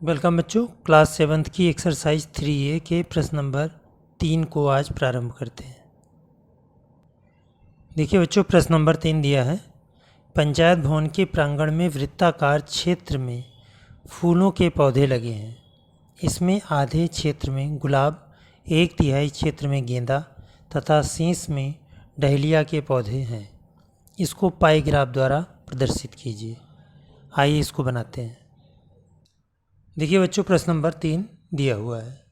Welcome बच्चों, class 7th की exercise 3A के प्रश्न नंबर 3 को आज प्रारंभ करते हैं। देखिए बच्चों, प्रश्न नंबर 3 दिया है। पंचायत भवन के प्रांगण में वृत्ताकार क्षेत्र में फूलों के पौधे लगे हैं। इसमें आधे क्षेत्र में गुलाब, 1/3 क्षेत्र में गेंदा तथा शेष में डहलिया के पौधे हैं। इसको पाई ग्राफ द्वारा प्रदर्शित कीजिए। आइए इसको बनाते हैं। देखिए बच्चों, प्रश्न नंबर 3 दिया हुआ है।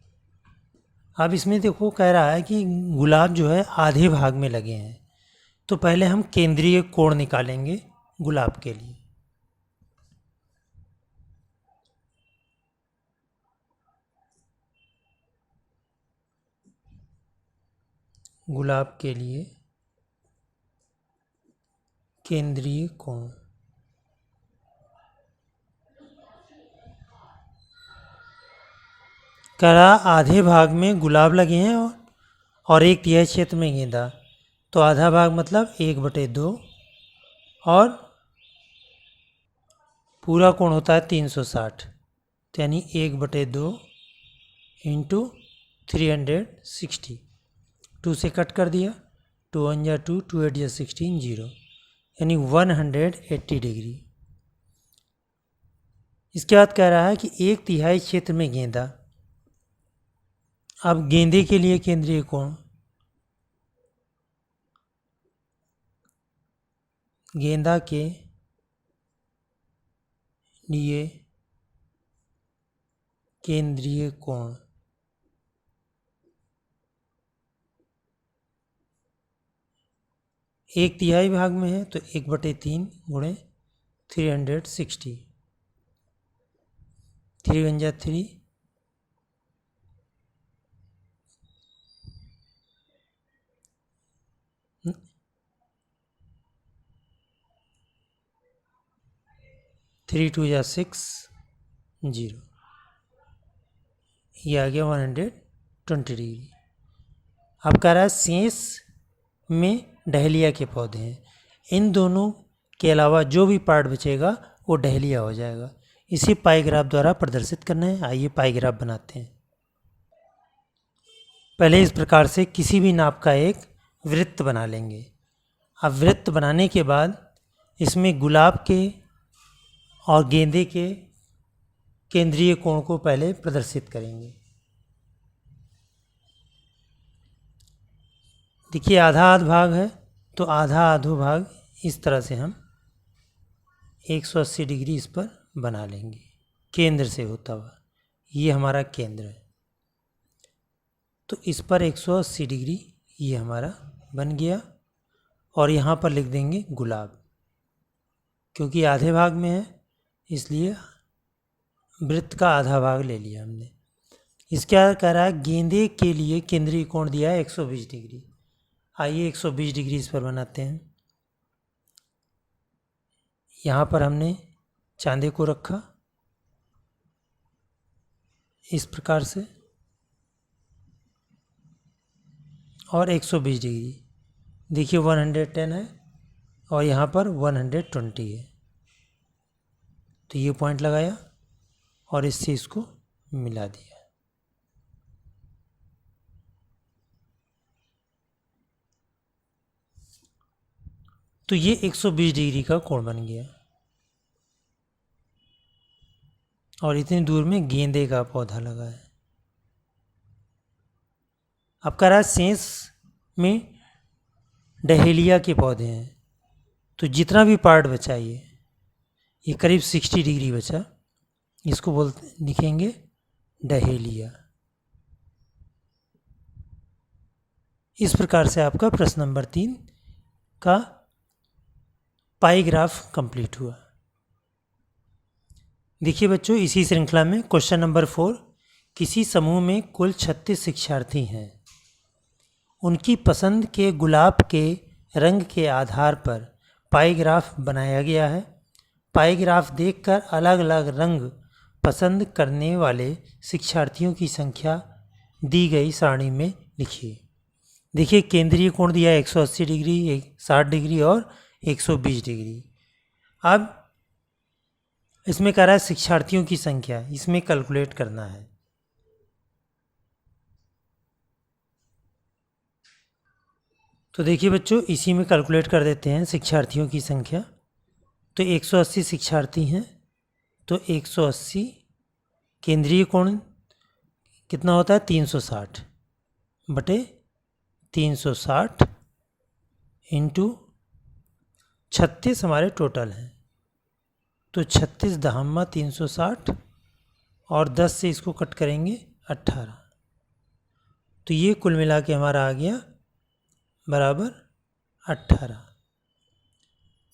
अब इसमें देखो, कह रहा है कि गुलाब जो है आधे भाग में लगे हैं। तो पहले हम केंद्रीय कोण निकालेंगे गुलाब के लिए। गुलाब के लिए केंद्रीय कोण कह रहा आधे भाग में गुलाब लगे हैं और 1/3 क्षेत्र में गेंदा। तो आधा भाग मतलब 1/2 और पूरा कोण होता है 360, तो यानी 1/2 इंटू 360। 2 से कट कर दिया, 2 1 जा 2, 2 8 जा 16, 0, यानी 180 डिग्री। इसके बाद कह रहा है कि 1/3 क्षेत्र में गेंदा। अब गेंदे के लिए केंद्रीय कोण, गेंदा के लिए केंद्रीय कोण एक तिहाई भाग में है, तो 1/3 गुणे 360, 3 1 जा 3, 3 2 जा 6, 0, ये आ गया 120 डिग्री। अब कह रहा है शेष में डहलिया के पौधे हैं। इन दोनों के अलावा जो भी पार्ट बचेगा वो डहलिया हो जाएगा। इसी पाई ग्राफ द्वारा प्रदर्शित करना है। आइए पाई ग्राफ बनाते हैं। पहले इस प्रकार से किसी भी नाप का एक वृत्त बना लेंगे। अब वृत्त बनाने के बाद इसमें गुलाब के और गेंदे के केंद्रीय कोण को पहले प्रदर्शित करेंगे। देखिए, आधा आध भाग है, तो आधा आधो भाग इस तरह से हम 180 डिग्री इस पर बना लेंगे केंद्र से होता हुआ। ये हमारा केंद्र है, तो इस पर 180 डिग्री ये हमारा बन गया। और यहाँ पर लिख देंगे गुलाब, क्योंकि आधे भाग में है इसलिए वृत्त का आधा भाग ले लिया हमने। इसके बाद कह रहा है गेंदे के लिए केंद्रीय कोण दिया है 120 डिग्री। आइए 120 डिग्री इस पर बनाते हैं। यहाँ पर हमने चांदे को रखा इस प्रकार से और 120 डिग्री। देखिए 110 है और यहाँ पर 120 है, तो ये पॉइंट लगाया और इससे इसको मिला दिया। तो ये 120 डिग्री का कोण बन गया। और इतनी दूर में गेंदे का पौधा लगा है। अब कह रहा है शेष में डहेलिया के पौधे हैं, तो जितना भी पार्ट बचा ये करीब 60 डिग्री बचा, इसको लिखेंगे डहेलिया। इस प्रकार से आपका प्रश्न नंबर 3 का पाई ग्राफ कंप्लीट हुआ। देखिए बच्चों, इसी श्रृंखला में क्वेश्चन नंबर 4, किसी समूह में कुल 36 शिक्षार्थी हैं। उनकी पसंद के गुलाब के रंग के आधार पर पाई ग्राफ बनाया गया है। पाई ग्राफ देखकर अलग अलग रंग पसंद करने वाले शिक्षार्थियों की संख्या दी गई सारणी में लिखिए। देखिए, केंद्रीय कोण दिया है 180 डिग्री, 60 डिग्री और 120 डिग्री। अब इसमें कह रहा है शिक्षार्थियों की संख्या, इसमें कैलकुलेट करना है। तो देखिए बच्चों, इसी में कैलकुलेट कर देते हैं शिक्षार्थियों की संख्या। तो 180 शिक्षार्थी हैं, तो 180 केंद्रीय कोण कितना होता है 360 बटे 360 इंटू 36 हमारे टोटल हैं। तो 36 दहम्मा 360 और 10 से इसको कट करेंगे 18। तो ये कुल मिला के हमारा आ गया बराबर 18।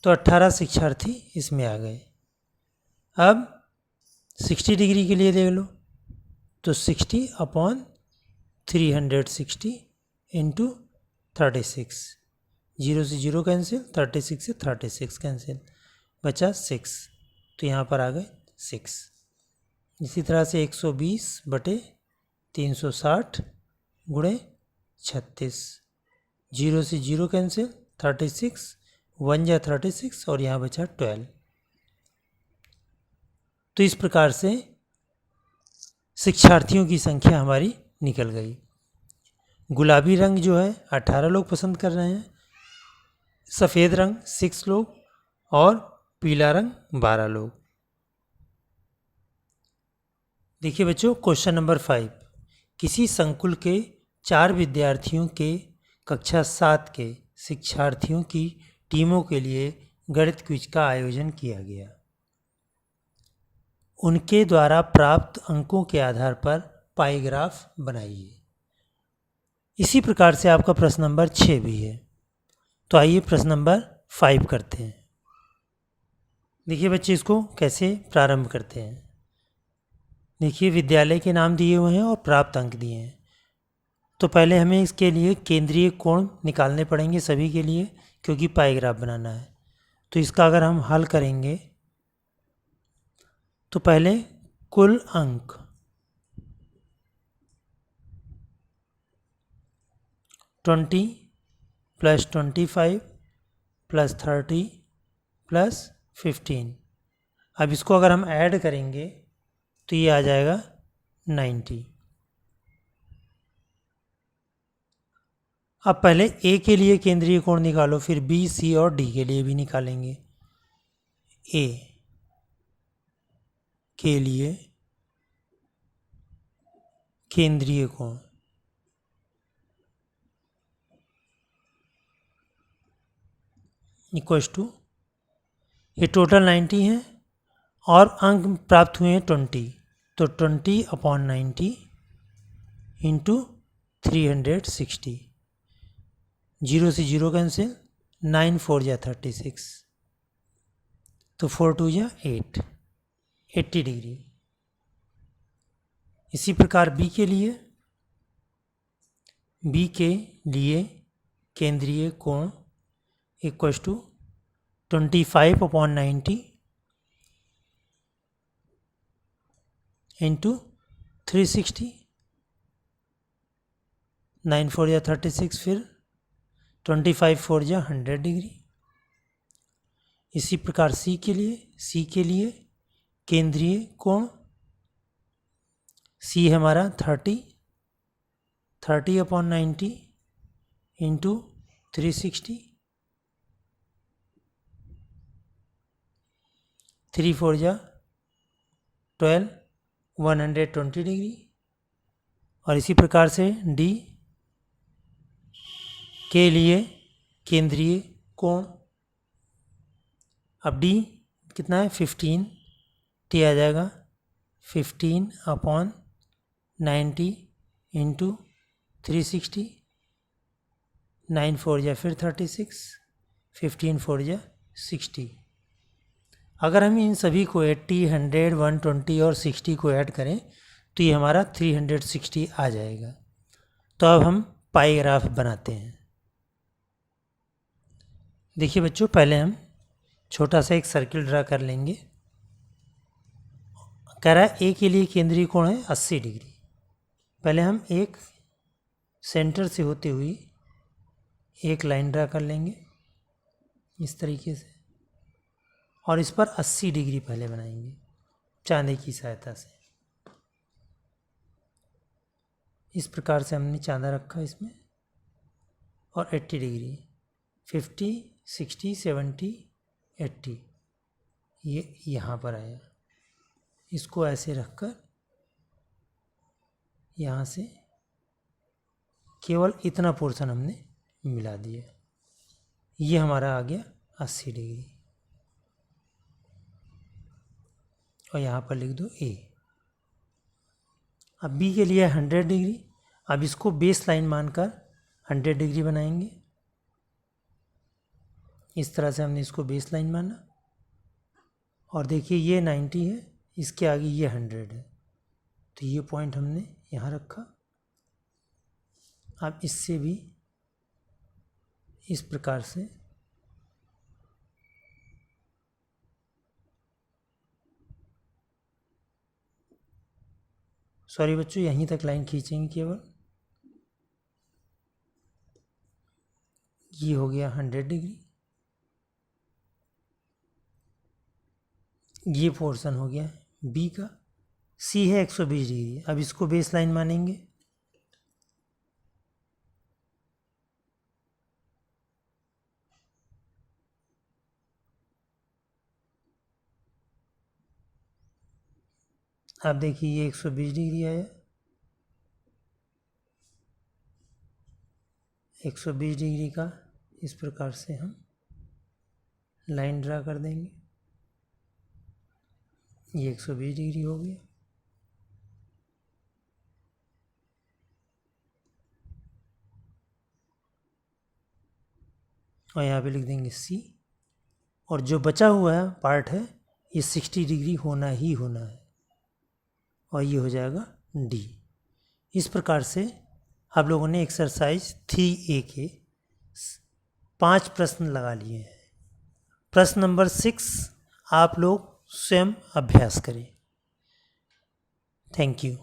तो 18 शिक्षार्थी इसमें आ गए। अब 60 डिग्री के लिए देख लो, तो 60 अपॉन 360 इंटू 36, 0 से 0 कैंसिल, 36 से 36 कैंसिल, बचा 6। तो यहाँ पर आ गए 6। इसी तरह से 120 बटे 360 गुणे 36, 0 से 0 कैंसिल, 36, 1 जा 36 और यहाँ बचा 12। तो इस प्रकार से शिक्षार्थियों की संख्या हमारी निकल गई। गुलाबी रंग जो है 18 लोग पसंद कर रहे हैं, सफ़ेद रंग 6 लोग और पीला रंग 12 लोग। देखिए बच्चों, क्वेश्चन नंबर 5, किसी संकुल के 4 विद्यार्थियों के कक्षा 7 के शिक्षार्थियों की टीमों के लिए गणित क्विज का आयोजन किया गया। उनके द्वारा प्राप्त अंकों के आधार पर पाई ग्राफ बनाइए। इसी प्रकार से आपका प्रश्न नंबर 6 भी है। तो आइए प्रश्न नंबर 5 करते हैं। देखिए बच्चे, इसको कैसे प्रारंभ करते हैं। देखिए, विद्यालय के नाम दिए हुए हैं और प्राप्त अंक दिए हैं। तो पहले हमें इसके लिए केंद्रीय कोण निकालने पड़ेंगे सभी के लिए, क्योंकि पाई ग्राफ बनाना है। तो इसका अगर हम हल करेंगे तो पहले कुल अंक +20 + 25 + 30 + 15। अब इसको अगर हम ऐड करेंगे तो ये आ जाएगा 90। अब पहले ए के लिए केंद्रीय कोण निकालो, फिर बी, सी और डी के लिए भी निकालेंगे। ए के लिए केंद्रीय कोण इक्वल्स टू, ये टोटल 90 है और अंक प्राप्त हुए हैं 20, तो 20 अपॉन 90 इंटू 360, 0 से 0 कैंसिल, 9 4 जा 36, तो 4 2 जा 8, 80 डिग्री। इसी प्रकार बी के लिए केंद्रीय कोण इक्वल्स टू 25 अपॉन 90 इंटू 360, 9 4 जा 36, फिर 25 4 जा 100 डिग्री। इसी प्रकार सी के लिए केंद्रीय कोण सी है हमारा 30 अपॉन 90 इंटू 360, 3 4 जा 12, 120 डिग्री। और इसी प्रकार से डी के लिए केंद्रीय कोण, अब डी कितना है 15, टी आ जाएगा 15 अपॉन 90 इंटू 360, 9 4 जा फिर 36, 15 4 जा 60। अगर हम इन सभी को 80, 100, 120 और 60 को ऐड करें तो ये हमारा 360 आ जाएगा। तो अब हम पाई ग्राफ बनाते हैं। देखिए बच्चों, पहले हम छोटा सा एक सर्किल ड्रा कर लेंगे। कह रहा है ए के लिए केंद्रीय कोण है 80 डिग्री। पहले हम एक सेंटर से होते हुई एक लाइन ड्रा कर लेंगे इस तरीके से, और इस पर 80 डिग्री पहले बनाएंगे। चांदे की सहायता से। इस प्रकार से हमने चांदा रखा इसमें, और 80 डिग्री, 50, 60, 70, 80 ये यहाँ पर आया। इसको ऐसे रखकर यहाँ से केवल इतना पोर्शन हमने मिला दिया। ये हमारा आ गया 80 डिग्री, और यहाँ पर लिख दो ए। अब बी के लिए 100 डिग्री। अब इसको बेस लाइन मानकर 100 डिग्री बनाएंगे। इस तरह से हमने इसको बेस लाइन माना, और देखिए ये 90 है, इसके आगे ये 100 है, तो ये पॉइंट हमने यहाँ रखा। अब इससे भी इस प्रकार से सॉरी बच्चों, यहीं तक लाइन खींचेंगे केवल। ये हो गया 100 डिग्री, ये पोर्शन हो गया बी का। सी है 120 डिग्री। अब इसको बेस लाइन मानेंगे। अब देखिए ये 120 डिग्री आया, 120 डिग्री का इस प्रकार से हम लाइन ड्रा कर देंगे। ये 120 डिग्री हो गया। और यहाँ पे लिख देंगे सी, और जो बचा हुआ है पार्ट है ये 60 डिग्री होना ही होना है, और ये हो जाएगा डी। इस प्रकार से आप लोगों ने एक्सरसाइज 3A के 5 प्रश्न लगा लिए हैं। प्रश्न नंबर 6 आप लोग स्वयं अभ्यास करें। Thank you.